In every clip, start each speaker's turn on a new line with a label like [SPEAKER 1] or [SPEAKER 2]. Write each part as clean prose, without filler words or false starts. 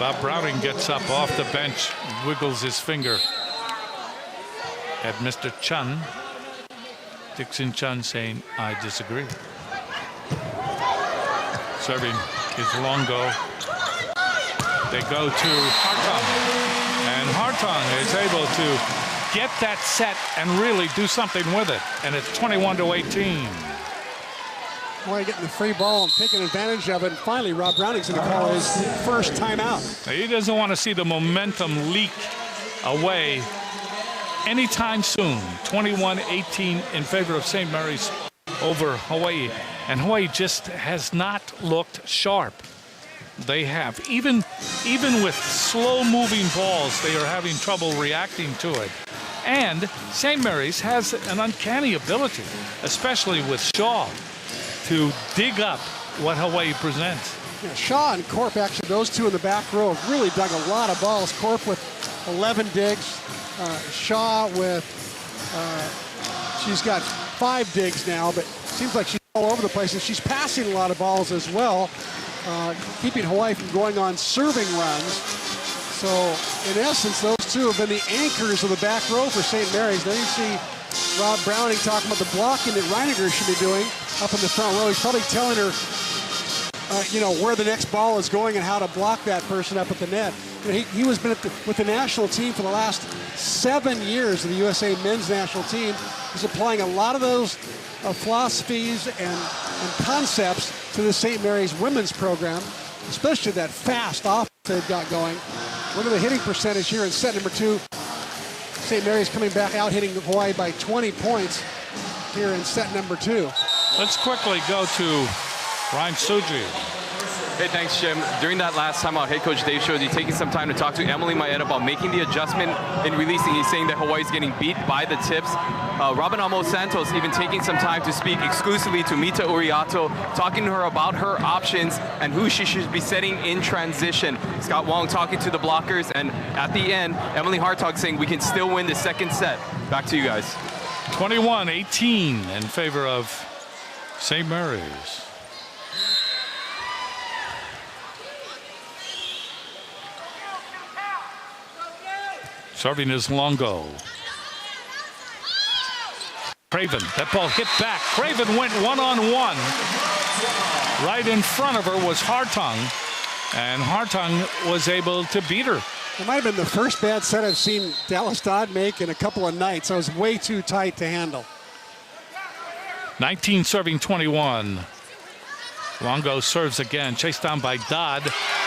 [SPEAKER 1] Bob Browning gets up off the bench, wiggles his finger at Mr. Chun. Dixon Chun saying, I disagree. Serving is Longo. They go to Hartung. And Hartung is able to get that set and really do something with it. And it's 21-18.
[SPEAKER 2] Boy, getting the free ball and taking advantage of it. And finally, Rob Browning's going to call his first timeout.
[SPEAKER 1] He doesn't want to see the momentum leak away anytime soon. 21-18 in favor of St. Mary's over Hawaii. And Hawaii just has not looked sharp. They have. Even with slow-moving balls, they are having trouble reacting to it. And St. Mary's has an uncanny ability, especially with Shaw, to dig up what Hawaii presents.
[SPEAKER 2] Yeah, Shaw and Corp, actually, those two in the back row have really dug a lot of balls. Corp with 11 digs. Shaw with, she's got 5 digs now, but seems like she's all over the place, and she's passing a lot of balls as well, keeping Hawaii from going on serving runs. So, in essence, those two have been the anchors of the back row for St. Mary's. Then you see Rob Browning talking about the blocking that Reiniger should be doing up in the front row. He's probably telling her, where the next ball is going and how to block that person up at the net. He was been with the national team for the last 7 years of the USA men's national team. He's applying a lot of those philosophies and concepts to the St. Mary's women's program, especially that fast offense they've got going. Look at the hitting percentage here in set number 2. St. Mary's coming back out hitting Hawaii by 20 points here in set number 2.
[SPEAKER 1] Let's quickly go to Ryan Suji.
[SPEAKER 3] Hey, thanks, Jim. During that last timeout, head coach Dave showed you taking some time to talk to Emily Maeda about making the adjustment in releasing. He's saying that Hawaii's getting beat by the tips. Robin Amo Santos even taking some time to speak exclusively to Mita Uriato, talking to her about her options and who she should be setting in transition. Scott Wong talking to the blockers, and at the end, Emily Hartog saying we can still win the second set. Back to you guys.
[SPEAKER 1] 21-18 in favor of St. Mary's. Serving is Longo. Craven, that ball hit back. Craven went one-on-one. Right in front of her was Hartung, and Hartung was able to beat her.
[SPEAKER 2] It might have been the first bad set I've seen Dallas Dodd make in a couple of nights. I was way too tight to handle.
[SPEAKER 1] 19 serving 21. Longo serves again, chased down by Dodd.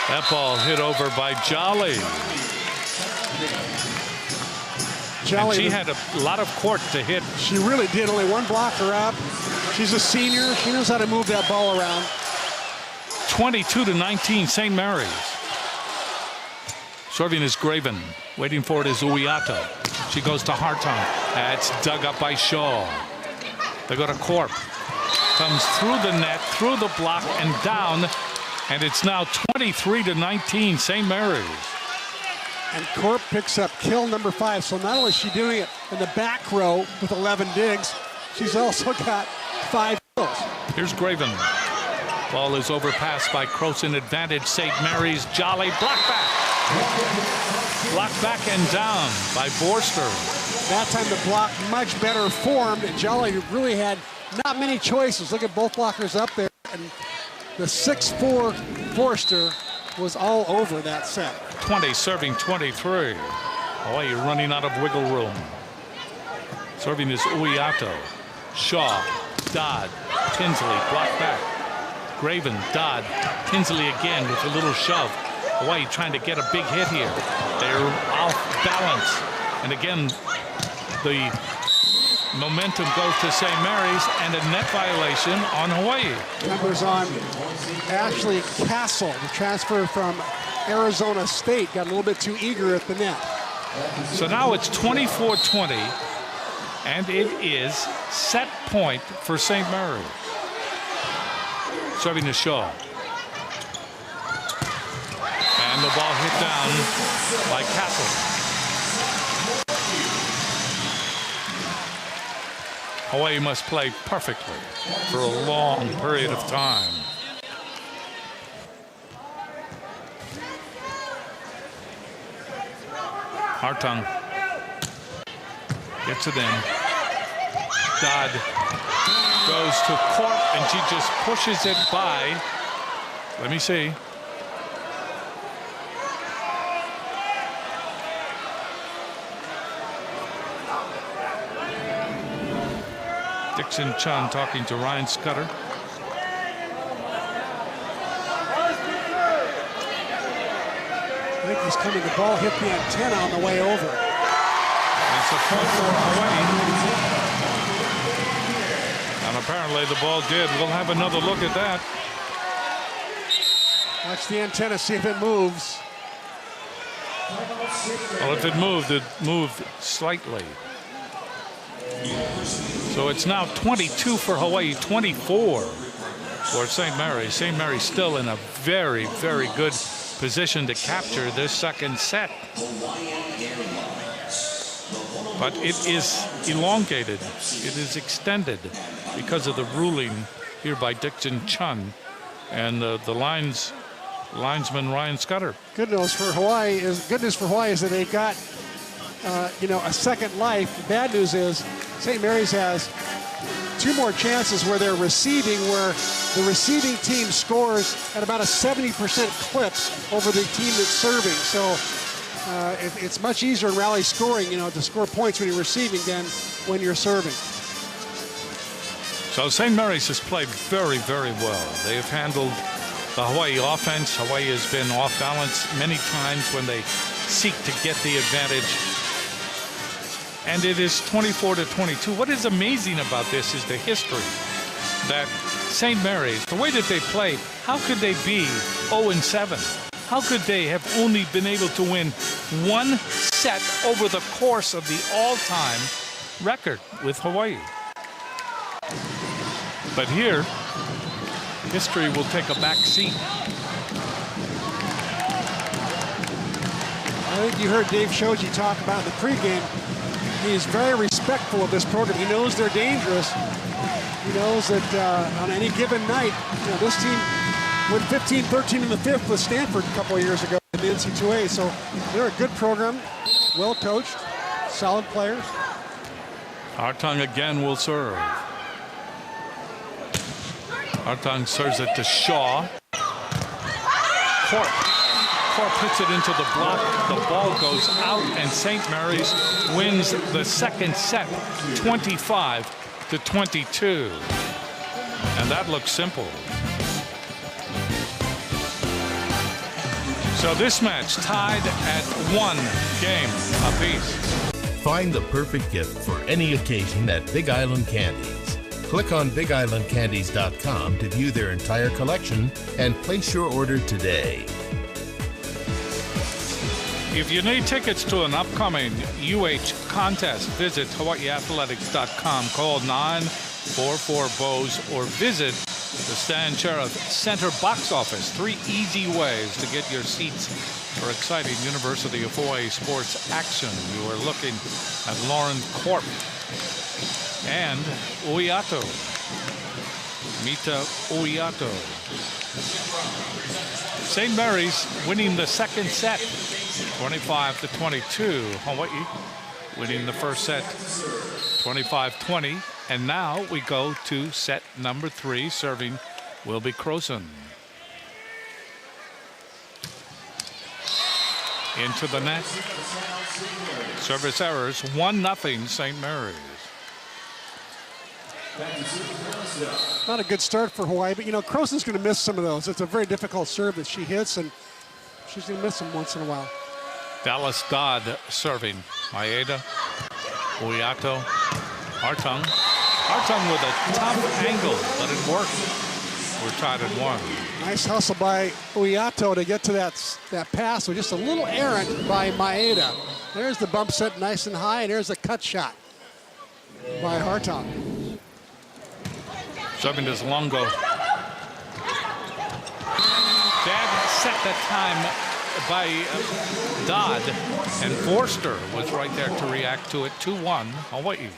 [SPEAKER 1] That ball hit over by Jolly. And she had a lot of court to hit.
[SPEAKER 2] She really did. Only one blocker up. She's a senior. She knows how to move that ball around.
[SPEAKER 1] 22-19, St. Mary's. Serving is Graven. Waiting for it is Uiato. She goes to Hartung. That's dug up by Shaw. They go to Corp. Comes through the net, through the block, and down. And it's now 23-19, St. Mary's.
[SPEAKER 2] And Corp picks up kill number 5. So not only is she doing it in the back row with 11 digs, she's also got 5 kills.
[SPEAKER 1] Here's Graven. Ball is overpassed by Croson. Advantage St. Mary's. Jolly block back. Block back and down by Borster.
[SPEAKER 2] That time the block much better formed. And Jolly really had not many choices. Look at both blockers up there. And the 6'4" Forster was all over that set.
[SPEAKER 1] 20 serving 23. Hawaii running out of wiggle room. Serving is Uiato. Shaw, Dodd, Tinsley, block back. Graven, Dodd, Tinsley again with a little shove. Hawaii trying to get a big hit here. They're off balance. And again, the momentum goes to St. Mary's and a net violation on Hawaii.
[SPEAKER 2] Numbers on Ashley Castle, the transfer from Arizona State, got a little bit too eager at the net.
[SPEAKER 1] So now it's 24-20, and it is set point for St. Mary's. Serving to Shaw. And the ball hit down by Castle. Hawaii must play perfectly for a long period of time. Hartung gets it in. Dodd goes to Corp, and she just pushes it by. Let me see. Dixon Chun talking to Ryan Scudder.
[SPEAKER 2] I think he's coming. The ball hit the antenna on the way over.
[SPEAKER 1] It's a point for Hawaii. And apparently the ball did. We'll have another look at that.
[SPEAKER 2] Watch the antenna, see if it moves.
[SPEAKER 1] Well, if it moved slightly. So it's now 22 for Hawaii, 24 for St. Mary's. St. Mary's still in a very, very good position to capture this second set. But it is elongated. It is extended because of the ruling here by Dixon Chun and the linesman Ryan Scudder.
[SPEAKER 2] Good news for Hawaii is that they've got a second life. Bad news is St. Mary's has 2 more chances where they're receiving, where the receiving team scores at about a 70% clip over the team that's serving. So it's much easier in rally scoring, to score points when you're receiving than when you're serving.
[SPEAKER 1] So St. Mary's has played very, very well. They have handled the Hawaii offense. Hawaii has been off balance many times when they seek to get the advantage. And it is 24-22. What is amazing about this is the history that St. Mary's, the way that they play, how could they be 0-7? How could they have only been able to win 1 set over the course of the all-time record with Hawaii? But here, history will take a back seat.
[SPEAKER 2] I think you heard Dave Shoji talk about in the pregame. He's very respectful of this program. He knows they're dangerous. He knows that on any given night, this team went 15-13 in the 5th with Stanford a couple of years ago in the NC2A. So they're a good program, well coached, solid players.
[SPEAKER 1] Hartung again will serve. Hartung serves it to Shaw. Corp hits it into the block. The ball goes out, and St. Mary's wins the second set, 25-22. And that looks simple. So this match tied at 1 game apiece.
[SPEAKER 4] Find the perfect gift for any occasion at Big Island Candies. Click on BigIslandCandies.com to view their entire collection and place your order today.
[SPEAKER 1] If you need tickets to an upcoming UH contest, visit HawaiiAthletics.com. Call 944-BOWS or visit the Stan Sheriff Center box office. 3 easy ways to get your seats for exciting University of Hawaii sports action. You are looking at Lauren Corp and Uiato. Mita Uiato. St. Mary's winning the second set, 25-22. Hawaii winning the first set, 25-20. And now we go to set number 3. Serving will be Croson. Into the net. Service errors, 1-0 St. Mary's.
[SPEAKER 2] Not a good start for Hawaii, but Croson's going to miss some of those. It's a very difficult serve that she hits, and she's going to miss them once in a while.
[SPEAKER 1] Dallas Dodd serving. Maeda, Uiato, Hartung. Hartung with a tough angle, but it worked. We're tied at 1.
[SPEAKER 2] Nice hustle by Uiato to get to that pass with just a little errant by Maeda. There's the bump set nice and high, and there's a cut shot by Hartung.
[SPEAKER 1] Serving is Longo. Bad set that time by Dodd, and Forster was right there to react to it. 2-1 Hawaii.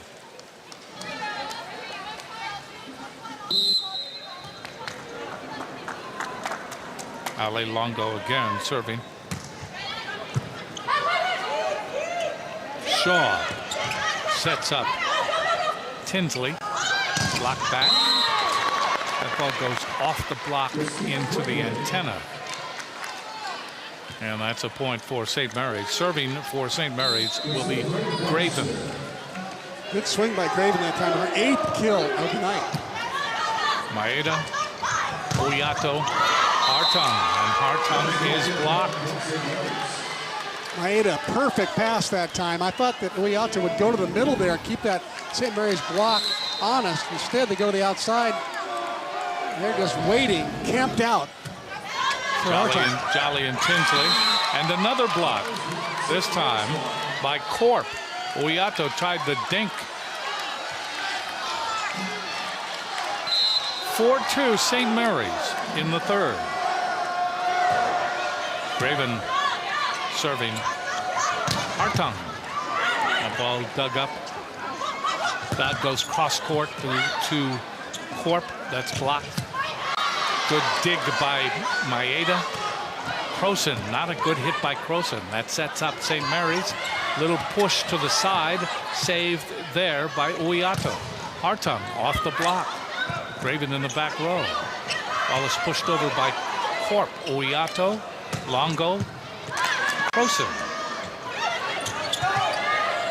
[SPEAKER 1] Ale Longo again serving. Shaw sets up Tinsley. Block back. That ball goes off the block into the antenna. And that's a point for St. Mary's. Serving for St. Mary's will be Graven.
[SPEAKER 2] Good swing by Graven that time. Her 8th kill of the night.
[SPEAKER 1] Maeda, Uyato, Hartung, and Hartung is blocked.
[SPEAKER 2] Maeda, perfect pass that time. I thought that Uyato would go to the middle there and keep that St. Mary's block honest. Instead, they go to the outside. They're just waiting, camped out.
[SPEAKER 1] Jolly and Tinsley. And another block, this time by Corp. Uyato tried the dink. 4-2 St. Mary's in the third. Graven serving. Hartung. The ball dug up. That goes cross court to Corp. That's blocked. Good dig by Maeda. Croson, not a good hit by Croson. That sets up St. Mary's. Little push to the side, saved there by Uyato. Hartung off the block. Graven in the back row. Ball is pushed over by Corp. Uyato, Longo, Croson.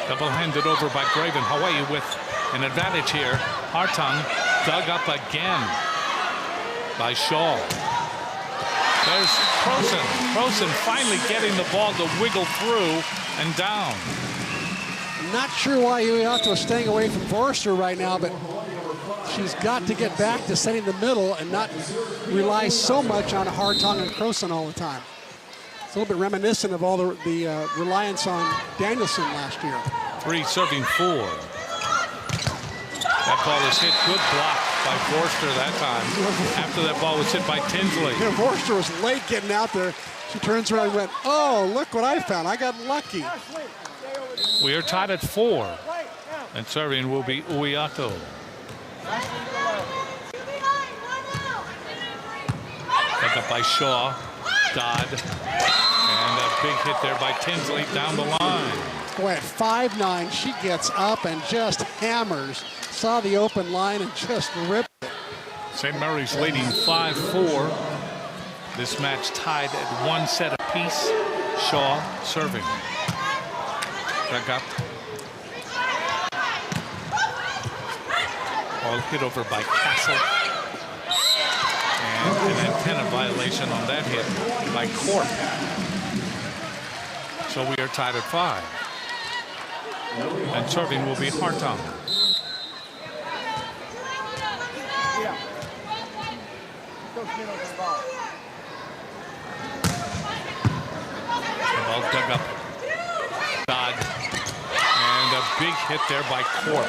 [SPEAKER 1] Double-handed over by Graven. Hawaii with an advantage here. Hartung dug up again by Shaw. There's Croson. Croson finally getting the ball to wiggle through and down.
[SPEAKER 2] Not sure why Uyato is staying away from Forrester right now, but she's got to get back to setting the middle and not rely so much on Hartung and Croson all the time. It's a little bit reminiscent of all the reliance on Danielson last year.
[SPEAKER 1] 3 serving 4. That ball is hit. Good block by Forster that time. After that ball was hit by Tinsley.
[SPEAKER 2] You know, Forster was late getting out there. She turns around and went, oh, look what I found. I got lucky.
[SPEAKER 1] We are tied at 4. And serving will be Uyato. Picked up by Shaw. Dodd. And a big hit there by Tinsley down the line.
[SPEAKER 2] Boy, at 5'9", she gets up and just hammers. Saw the open line and just ripped it.
[SPEAKER 1] St. Mary's leading 5-4. This match tied at 1 set apiece. Shaw serving. Back up. Ball hit over by Castle. And an antenna violation on that hit by Corp. So we are tied at 5. And serving will be Hartung. The ball dug up. Dodd. And a big hit there by Corp.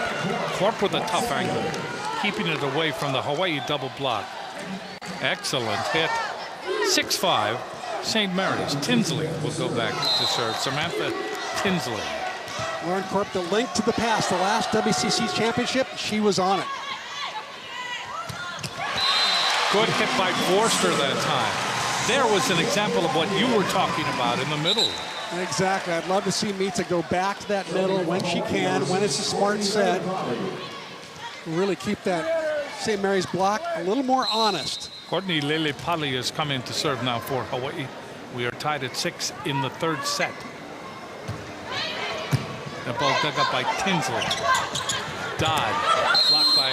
[SPEAKER 1] Corp with a tough angle. Keeping it away from the Hawaii double block. Excellent hit. 6-5. St. Mary's. Tinsley will go back to serve. Samantha Tinsley.
[SPEAKER 2] Lauren Corp, the link to the past. The last WCC championship, she was on it.
[SPEAKER 1] Good hit by Forster that time. There was an example of what you were talking about in the middle.
[SPEAKER 2] Exactly. I'd love to see Mita go back to that middle when she can, when it's a smart set. Really keep that St. Mary's block a little more honest.
[SPEAKER 1] Courtney Lele-Pali is coming to serve now for Hawaii. We are tied at 6 in the third set. The ball dug up by Tinsley. Dodd blocked by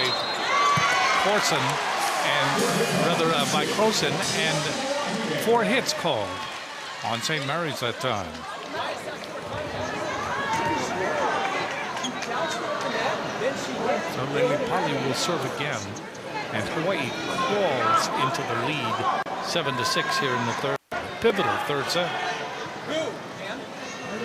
[SPEAKER 1] Corson and by Croson, and 4 hits called on St. Mary's that time. So Lele-Pali will serve again, and Hawaii crawls into the lead 7-6 here in the third, pivotal third set.